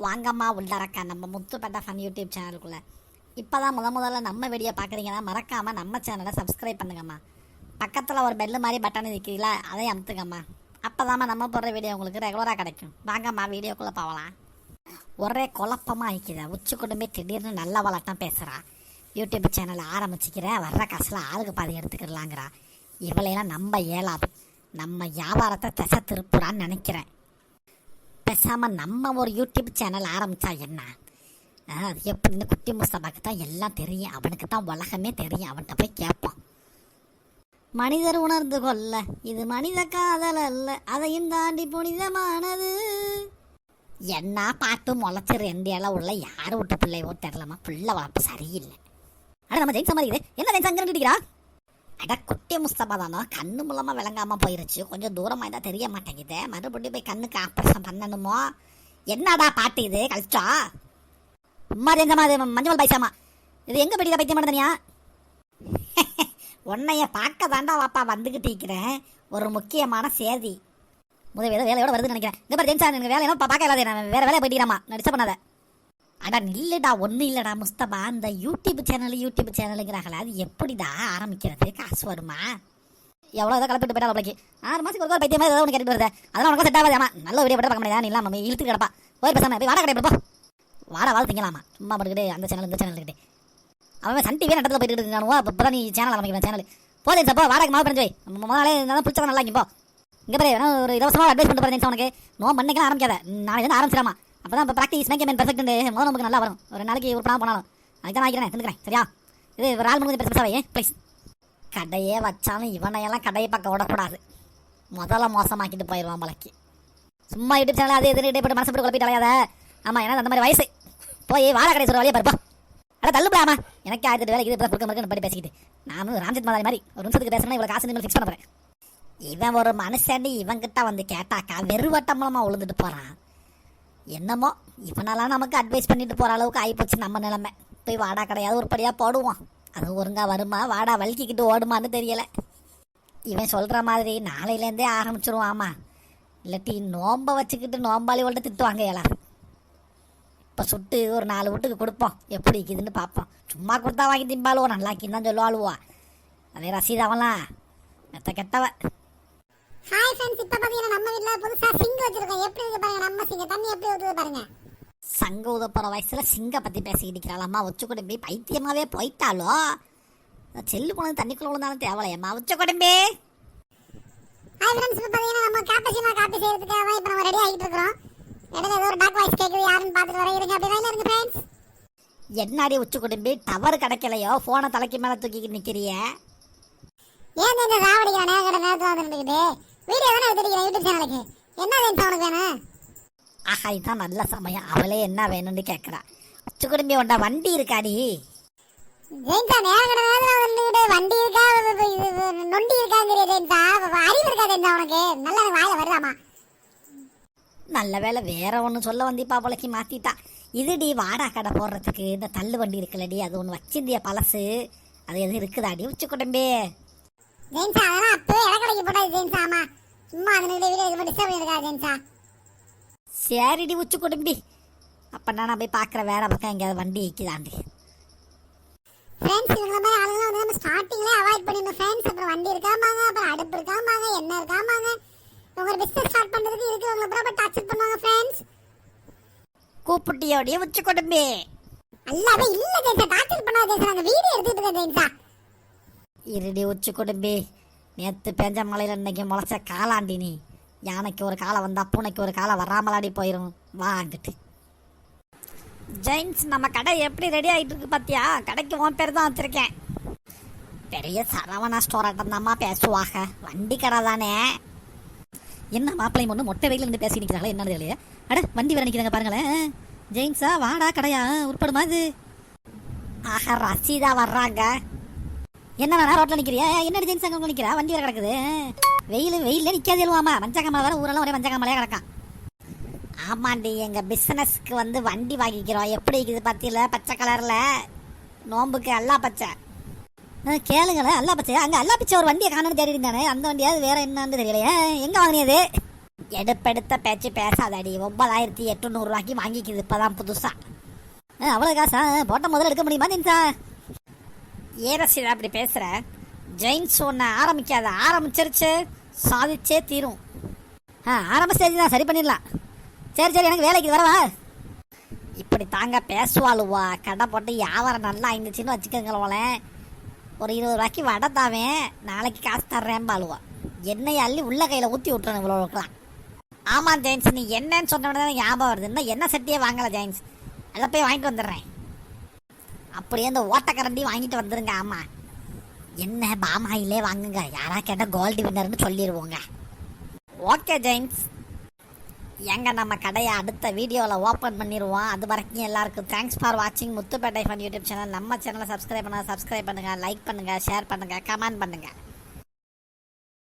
வாங்கம்மா உள்ளாரக்கா நம்ம Muthupettai fun YouTube சேனலுக்குள்ளே இப்போ தான் முதல்ல நம்ம வீடியோ பார்க்குறீங்கன்னா மறக்காமல் நம்ம சேனலை சப்ஸ்கிரைப் பண்ணுங்கம்மா. பக்கத்தில் ஒரு பெல்லு மாதிரி பட்டன் இருக்குதுல, அதையும் அமுத்துங்கம்மா. அப்போ தாம்மா நம்ம போடுற வீடியோ உங்களுக்கு ரெகுலராக கிடைக்கும். வாங்கம்மா வீடியோக்குள்ளே போகலாம். ஒரே குழப்பமாக ஆயிக்குது. உச்சி குடும்பமே திடீர்னு நல்ல வளட்டம் பேசுகிறா. யூடியூப் சேனல் ஆரம்பிச்சிக்கிறேன், வர்ற காசில் ஆளுக்கு பாதி எடுத்துக்கிடலாங்கிறா. இவளையெல்லாம் நம்ப இயலாது. நம்ம வியாபாரத்தை திசை திருப்புறான்னு நினைக்கிறேன். பேசாமல் நம்ம ஒரு யூடியூப் சேனல் ஆரம்பித்தா என்ன? அது எப்படின்னு குட்டி முஸ்தபாக்கு தான் எல்லாம் தெரியும். அவனுக்கு தான் உலகமே தெரியும். அவன்கிட்ட போய் கேட்போம். மனிதர் உணர்ந்து கொள்ள இது மனித காதல் அல்ல, அதையும் தாண்டி புனிதமானது. என்ன பாட்டு முளைச்சி 2 இலை உள்ள யார் விட்ட பிள்ளையோ தெரியலமா. பிள்ளை வளர்ப்பு சரியில்லை. அட நம்ம ஜெயிச்ச மாதிரி இது என்ன ஜெயிச்சு அங்கே நிற்கிறா? அட குட்டி முஸ்தபா தானோ கண்ணு மூலமாக விளங்காமல் போயிருச்சு. கொஞ்சம் தூரமாக இருந்தால் தெரிய மாட்டேங்குது. மறுபடியும் போய் கண்ணுக்கு ஆப்ரேஷன் பண்ணணுமோ? என்னடா பாட்டு இது கழிச்சா? சும்மா ஜெயிச்சமா அது மஞ்சள் பைசாமா. இது எங்கே போயிட்டு பைத்தியம் பண்ணதனியா? உன்னைய பார்க்க தாண்டா வாப்பா வந்துக்கிட்டு இருக்கிறேன். ஒரு முக்கியமான சேதி. முதல் வேலையோட வருதுன்னு நினைக்கிறேன். இந்த மாதிரி ஜெயிச்சா எனக்கு வேலை என்ன பார்க்க இல்லாத, நான் வேறு வேலையை போயிட்டீராமா. நான் டிஸ்டர்ப் பண்ணாத. அடா இல்லைடா, ஒன்றும் இல்லைடா முஸ்தபா. அந்த யூடியூப் சேனலுங்கிறாங்களே, அது எப்படிடா ஆரம்பிக்கிறது? காசு வருமா? எவ்வளோ ஏதோ கலப்பிட்டு போயிட்டா அவளுக்கு 6 மாதத்துக்கு ஒரு பைத்தியமாக ஏதோ ஒன்று கேட்டுட்டு வருது. அதெல்லாம் உனக்கு செட் ஆகாது. ஆமா, நல்ல வீடியோ போட்டு பார்க்க முடியாது. நீ இல்லாமல் இழுத்து கிடப்பா. போய் பேசாம போய் வாடகை கிடைப்போ. வாடகை வாழ் திங்கலாமா சும்மா பட்டுக்கிட்டு அந்த சேனல் இந்த சேனல் கிட்டே. அவன் சன் டிவியே நடத்துல போயிட்டு இருக்கானுவோ. அப்போ தான் நீ சேனல் ஆரம்பிக்கிறேன். சேனல் போதே சார், வாடகை மாவு பண்ணி முதலே இருந்தாலும் பிடிச்சா நல்லா இங்கே போ. இங்கே போய் ஒரு இலவசமாக அட்வைஸ் பண்ணிட்டு போகிறேன். உனக்கு நோ பண்ணிக்கலாம் ஆரம்பிக்காத. நாளைக்கு வந்து ஆரம்பிச்சிடாமா. அப்போ தான் இப்போ ப்ராக்டிஸ் மேக் மேன் பெர்ஃபெக்ட் முதல் நமக்கு நல்லா வரும். ஒரு நாளைக்கு ஒரு பணம் போனாலும் அதுக்கு தான் ஆகிறேன் தின்னுக்கிறேன். சரியா? இது ஒரு ஆள் முடிஞ்சு பெருசாவே ப்ளீஸ். கடையே வச்சாலும் இவனையெல்லாம் கடையை பார்க்க விடக்கூடாது. முதல்ல மோசமாக்கிட்டு போயிடுவான் பழக்கி. சும்மா யூடியூப் சேனல் அது எதிர்த்து போட்டு மனசு போட்டு குழப்பிட்டு அலையாத. ஆமாம், ஏன்னா அந்த மாதிரி வயசு. போய் வாழை கடை சொல்கிற வழியே பாருப்பா. அட தள்ளுப்படாமா. எனக்கு 1008 வேலைக்கு இது கொடுக்க முடியும் படி பேசிக்கிட்டு. நானும் ராம்ஜித் மாதிரி மாதிரி ஒரு நிமிஷத்துக்கு பேசுனா இவ்வளோ காசு நீங்கள் ஃபிக்ஸ் பண்ண போகிறேன். இவன் ஒரு மனுஷன் இவங்கிட்ட வந்து கேட்டாக்கா வெறுவட்டம் மூலமாக விழுந்துட்டு போகிறான். என்னமோ இவனெல்லாம் நமக்கு அட்வைஸ் பண்ணிட்டு போகிற அளவுக்கு ஆகிப்போச்சு நம்ம நிலைமை. போய் வாடா கடையாவது ஒருபடியாக போடுவோம். அது ஒழுங்காக வருமா? வாடா வலிக்கிக்கிட்டு ஓடுமான்னு தெரியலை. இவன் சொல்கிற மாதிரி நாளையிலேருந்தே ஆரம்பிச்சிருவாமா. இல்லாட்டி நோம்பை வச்சுக்கிட்டு நோம்பாளிகள்ட்ட திட்டுவாங்க எல்லாரும். இப்போ சுட்டு ஒரு 4 வீட்டுக்கு கொடுப்போம். எப்படி இருக்குதுன்னு பார்ப்போம். சும்மா கொடுத்தா வாங்கி திம்பாளுவோ, நல்லாக்கின்னு தான் சொல்லுவாளுவா. அதே ரசீதாவலாம் மெத்த கெட்டவ. ஹாய் ஃப்ரெண்ட்ஸ், இப்போ பாத்தீங்கன்னா நம்ம வீட்ல புதுசா சிங்க் வச்சிருக்கோம். எப்படி இருக்கு பாருங்க. நம்ம சிங்க தண்ணி எப்படி ஊத்துது பாருங்க. சங்க ஊத போகிற வயசில் சிங்க பற்றி பேசிக்கிட்டு இருக்கிறாளம்மா. உச்சி குடும்பி பைத்தியமாகவே போயிட்டாலோ. செல்லு கொண்டு தண்ணிக்குள்ள விழுந்தாலும் தேவலையம்மா. உச்சி குடும்பி ஹாய் ஃப்ரெண்ட்ஸ், இப்போ பாத்தீங்கன்னா நம்ம காப்பி செய்யறதுக்காக இப்போ நம்ம ரெடி ஆகிட்டு இருக்கோம். இடையில ஏதோ ஒரு டாக் வாய்ஸ் கேட்குது. யாருன்னு பார்த்துட்டு வரேன். இருங்க அப்படி இருக்கு ஃப்ரெண்ட்ஸ். என்னாடி உச்சி குடும்பி டவர் கிடைக்கலையோ? ஃபோனை தலைக்கு மேலே தூக்கிக்கிட்டு நிற்கிறிய. ஏன் இந்த ராவடிக்கிற நேரத்தில் வந்து நின்றுக்கிட்டு வீடியோ தானே எடுத்துருக்கிறேன் யூடியூப் சேனலுக்கு. என்ன வேணும் உனக்கு வேணும்? ஆஹா, இதுதான் நல்ல சமயம். அவளே என்ன வேணும்னு கேட்குறா. உச்சி குடும்பி உண்டா வண்டி இருக்காடி? ஜெயின்ஸா நேரங்கட நேரத்தில் வந்துக்கிட்டு வண்டி இருக்கா நொண்டி இருக்காங்கிறிய ஜெயின்ஸா? அறிவு இருக்கா ஜெயின்ஸா உனக்கு? நல்லா வாயில வருதாமா? நல்ல வேலை வேற ஒன்று சொல்ல வந்திப்பா போலக்கு மாற்றிட்டா. இதுடி வாடா கடை போடுறதுக்கு இந்த தள்ளு வண்டி இருக்குல்லடி, அது ஒன்று வச்சிருந்திய பழசு. அது எதுவும் இருக்குதாடி உச்சி குடும்பி? ஜெயின்ஸா அதெல்லாம் அப்பவே இடக்கடைக்கு போட்டாது ஜெயின்ஸா. ஆமா, சும்மா அதனுடைய வீடியோ இது டிஸ்டர்ப் பண்ணிருக்கா ஜெயின்ஸா. சரிடி உச்சி குடும்பி. அப்போ நான் போய் பார்க்குற வேற பக்கம் எங்கேயாவது வண்டி இருக்குதாண்டி. ஃப்ரெண்ட்ஸ், இவங்கள மாதிரி ஆளுங்க வந்து நம்ம ஸ்டார்டிங்லேயே அவாய்ட் பண்ணிடணும் ஃப்ரெண்ட்ஸ். அப்புறம் வண்டி இருக்காமாங்க, அப்புறம் அடுப்பு இருக்காமாங்க, என்ன இருக்காமாங்க. உங்க பிசினஸ் ஸ்டார்ட் பண்றதுக்கு இருக்கிறவங்க அப்புறம் டார்ச்சர் பண்ணுவாங்க ஃப்ரெண்ட்ஸ். கூப்பிட்டியோடைய உச்சி குடும்பி. அல்லாவே இல்ல ஜெயின்ஸா, டார்ச்சர் பண்ணாத ஜெயின்ஸா. நாங்கள் வீடியோ எடுத்துட்டு இருக்கோம் ஜெயின்ஸா. இருடி உச்சி குடும்பி. நேற்று பெஞ்ச மலையில் இன்னைக்கு முளைச்ச காலாண்டி நீ. யானைக்கு ஒரு காலை வந்தா பூனைக்கு ஒரு காலை வராமலாடி போயிடும். வாங்கிட்டு ஜெயின்ஸ், நம்ம கடை எப்படி ரெடி ஆகிட்டு இருக்கு பார்த்தியா? கடைக்கு உன் பேர் தான் வச்சுருக்கேன். பெரிய சரவணா ஸ்டோர் ஆட்டம் தான்மா பேசுவாங்க. வண்டி கடை தானே. என்ன மாப்பிள்ளையும் ஒன்று மொட்டை வெயில இருந்து பேசி நிற்கிறாங்களே, என்னன்னு தெரியலையே. அட வண்டி வர நிற்கிறாங்க பாருங்களேன். ஜெயின்ஸா வாடா கடையா உட்படுமா அது? ஆஹா, ரசீதா வர்றாங்க. என்ன வேணா ரோட்டில் நிற்கிறியா? என்னடி ஜெயின்ஸ் அங்கே நிற்கிறா? வண்டி வர கிடக்குது. வெயிலே நிற்காது எழுவாமா. மஞ்சக்காமலை வேற ஊரெல்லாம் ஒரே மஞ்சக்காமலையாக கிடக்கான். ஆமாண்டி, எங்கள் பிஸ்னஸ்க்கு வந்து வண்டி வாங்கிக்கிறோம். எப்படி இருக்குது பத்தியில் பச்சை கலரில் நோம்புக்கு அல்லா பச்சை. கேளுங்களேன், அல்லா பச்சை. அங்கே அல்லா பச்சை ஒரு வண்டியை காணன்னு தேடி இருந்தானே, அந்த வண்டியாவது வேற என்னன்னு தெரியலையே. எங்கே வாங்கினது? எடுப்பெடுத்த பேச்சு பேசாதடி. 9800 வாங்கிக்குது இப்பதான் புதுசா. அவ்வளவு காசா? போட்ட முதல்ல எடுக்க முடியுமா ஜெயின்ஸா? ஏரசிதா அப்படி பேசுற? ஜெயின்ஸ் ஒன்று ஆரம்பிக்காத, ஆரம்பிச்சிருச்சு சாதிச்சே தீரும். ஆரம்ப ஸ்டேஜ் தான், சரி பண்ணிடலாம். சரி சரி, எனக்கு வேலைக்கு வரவா? இப்படி தாங்க பேசுவாளுவா. கடை போட்டு வியாபாரம் நல்லா ஆயிடுச்சுன்னு வச்சுக்கோங்களேன். ஒரு 20 ரூபாய்க்கு வடை தாவேன், நாளைக்கு காசு தர்றேன் பாலுவா. எண்ணெயை அள்ளி உள்ள கையில் ஊற்றி விட்டுறேன் இவ்வளோக்கலாம். ஆமாம் ஜெயின்ஸ், நீ என்னன்னு சொன்ன உடனே ஞாபகம் வருது. இன்னும் என்ன சட்டியே வாங்கலை ஜெயின்ஸ், அதை போய் வாங்கிட்டு வந்துடுறேன். அப்படியே இந்த ஓட்டக்கரண்டி வாங்கிட்டு வந்துடுங்க. ஆமாம், என்ன பாமாயிலே வாங்குங்க. யாரா கேட்டால் கோல்டு வின்னர்னு சொல்லிடுவோங்க. ஓகே ஜெயின்ஸ். எங்க நம்ம கடையை அடுத்த வீடியோவில் ஓப்பன் பண்ணிடுவோம். அது வரைக்கும் எல்லாருக்கும் தேங்க்ஸ் ஃபார் வாட்சிங் முத்துப்பேட்டை ஃபன் யூடியூப் சேனல். நம்ம சேனலை சப்ஸ்கிரைப் பண்ணுங்கள், லைக் பண்ணுங்கள், ஷேர் பண்ணுங்கள், கமெண்ட் பண்ணுங்கள்.